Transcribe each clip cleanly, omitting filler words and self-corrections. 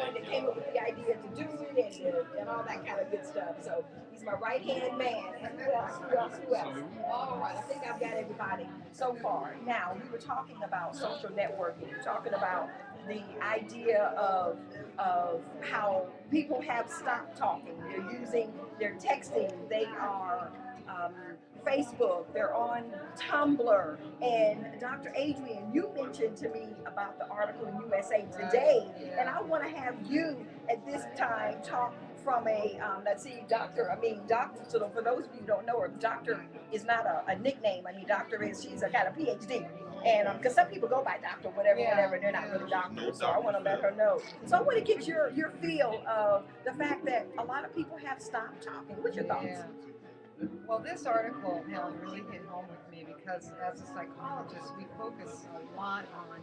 one that came up with the idea to do it and all that kind of good stuff. So he's my right hand man. And who else? Who else? Who else? All right, I think I've got everybody so far. Now we were talking about social networking. We're talking about the idea of how people have stopped talking. They're texting, they are Facebook, they're on Tumblr. And Dr. Adrian, you mentioned to me about the article in USA Today, and I want to have you at this time talk from a, let's see, doctor, so for those of you who don't know her, doctor is not a nickname. I mean, doctor is, she's a kind of PhD. And because some people go by doctor, whatever, and they're not really doctors, so I want to let her know. So I want to get your feel of the fact that a lot of people have stopped talking. What's your thoughts? Yeah. Well, this article, Helen, really hit home with me because as a psychologist, we focus a lot on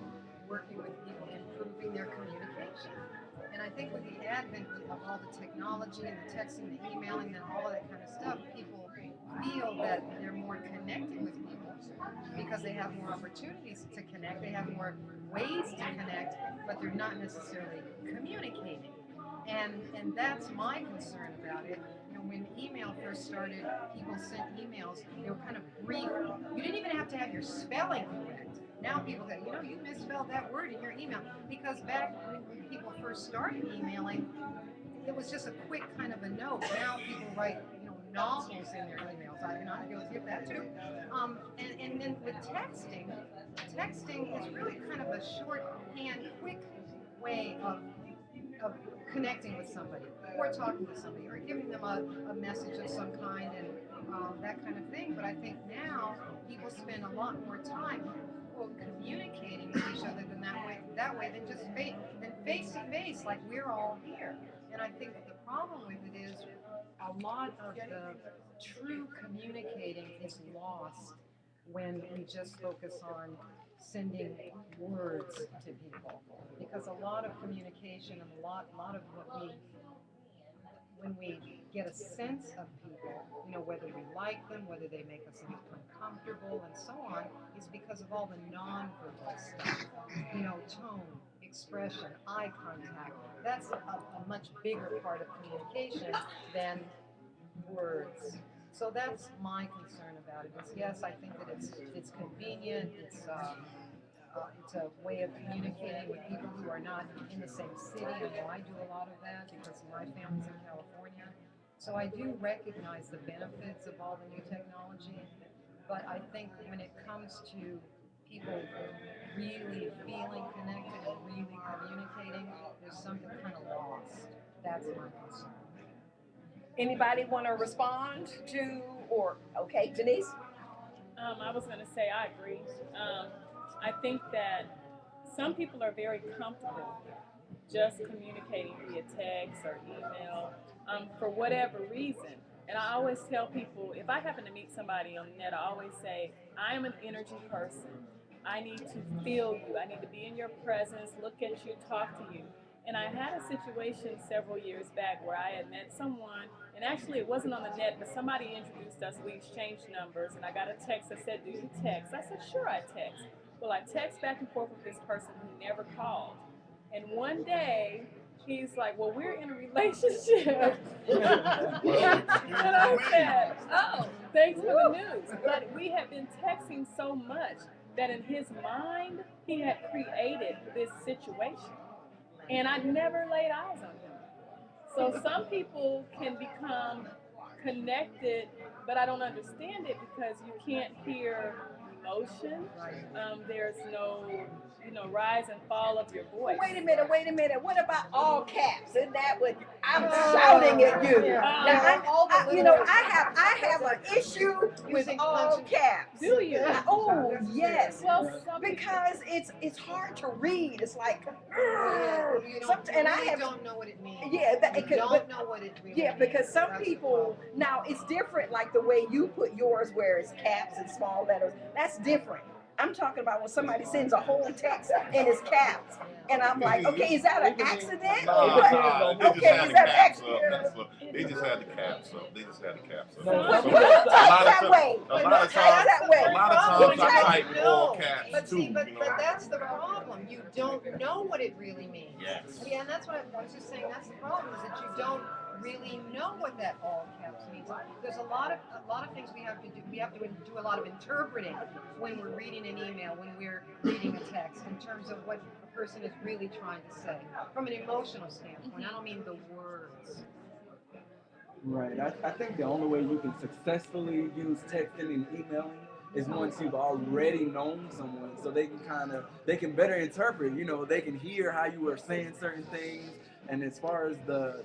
working with people, improving their communication. And I think with the advent of all the technology and the texting, the emailing, and all of that kind of stuff, people feel that they're more connected with people because they have more opportunities to connect, they have more ways to connect, but they're not necessarily communicating. And that's my concern about it. You know, when email first started, people sent emails, they were kind of brief. You didn't even have to have your spelling correct. Now people go, you know, you misspelled that word in your email. Because back when people first started emailing, it was just a quick kind of a note. Now people write, you know, novels in their emails. I'm guilty of that too. And then with texting is really kind of a shorthand, quick way of connecting with somebody, or talking to somebody, or giving them a message of some kind, and that kind of thing. But I think now people spend a lot more time communicating with each other than that way than just face to face, like we're all here. And I think the problem with it is a lot of the true communicating is lost when we just focus on sending words to people, because a lot of communication and a lot of what when we get a sense of people, you know, whether we like them, whether they make us uncomfortable, and so on, is because of all the nonverbal stuff. You know, tone, expression, eye contact. That's a much bigger part of communication than words. So that's my concern about it. Is yes, I think that it's convenient. It's a way of communicating with people who are not in the same city. I know I do a lot of that because my family's in California. So I do recognize the benefits of all the new technology, but I think when it comes to people really feeling connected and really communicating, there's something kind of lost. That's my concern. Anybody want to respond to, or, okay, Denise? I was going to say I agree. I think that some people are very comfortable just communicating via text or email for whatever reason. And I always tell people, if I happen to meet somebody on the net, I always say, I am an energy person. I need to feel you. I need to be in your presence, look at you, talk to you. And I had a situation several years back where I had met someone, and actually it wasn't on the net, but somebody introduced us. We exchanged numbers, and I got a text that said, do you text? I said, sure, I text. Well, I text back and forth with this person who never called. And one day, he's like, well, we're in a relationship. And I said, oh, thanks for the news. But we had been texting so much that in his mind, he had created this situation. And I never laid eyes on him. So some people can become connected, but I don't understand it because you can't hear emotion. There's no, rise and fall of your voice. Wait a minute. What about all caps? Isn't that what I'm shouting at you? Now, I have an issue with all caps. Do you? Oh, yes. Well, because it's hard to read. It's like, and I don't know what it means. Yeah, don't know what it really means. Because some people, now it's different, like the way you put yours where it's caps and small letters. That's different. I'm talking about when somebody sends a whole text and it's caps. And I'm like, okay, is that an accident or what? They just Okay, had is the that caps accident? up. That's what. They just had the caps up. They just had the caps up. No, But some who people- types that way? A lot Who of types times, that way? a lot of Problem, times I you type don't with all know. caps But too. see, but, You know. but that's the problem. You don't know what it really means. Yes. Yeah, and that's what I was just saying. That's the problem is that you don't really know what that all caps means. There's a lot of things we have to do. We have to do a lot of interpreting when we're reading an email, when we're reading a text, in terms of what a person is really trying to say from an emotional standpoint. I don't mean the words. Right. I think the only way you can successfully use texting and emailing is once you've already known someone, so they can better interpret. You know, they can hear how you were saying certain things. And as far as the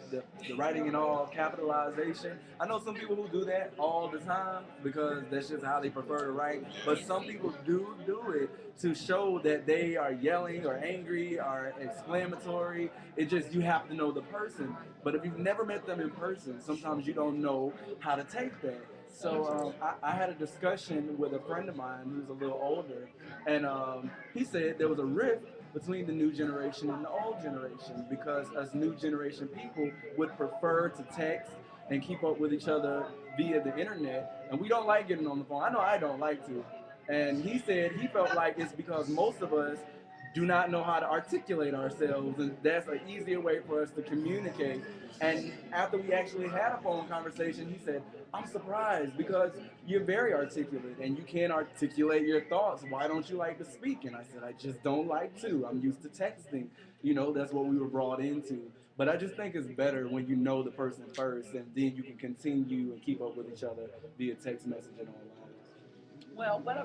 writing in all capitalization, I know some people who do that all the time because that's just how they prefer to write. But some people do it to show that they are yelling or angry or exclamatory. It just, you have to know the person. But if you've never met them in person, sometimes you don't know how to take that. So I had a discussion with a friend of mine who's a little older, and he said there was a rift between the new generation and the old generation because us new generation people would prefer to text and keep up with each other via the internet, and we don't like getting on the phone. I know I don't like to. And he said he felt like it's because most of us do not know how to articulate ourselves, and that's an easier way for us to communicate. And after we actually had a phone conversation, he said, I'm surprised because you're very articulate and you can articulate your thoughts. Why don't you like to speak? And I said, I just don't like to. I'm used to texting. You know, that's what we were brought into. But I just think it's better when you know the person first, and then you can continue and keep up with each other via text message and online. Well, one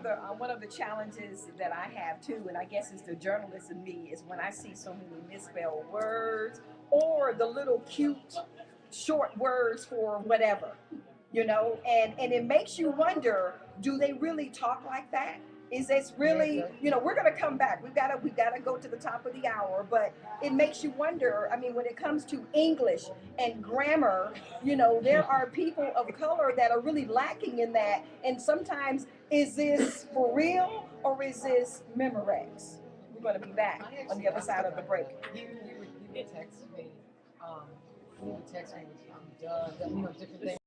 of the challenges that I have too, and I guess it's the journalist in me, is when I see so many misspelled words or the little cute short words for whatever, you know, and it makes you wonder: do they really talk like that? Is this really, you know, we're going to come back. We gotta go to the top of the hour, but it makes you wonder. I mean, when it comes to English and grammar, you know, there are people of color that are really lacking in that. And sometimes, is this for real or is this Memorex? We're going to be back on the other side of the break. You would text me. You would text me, different things.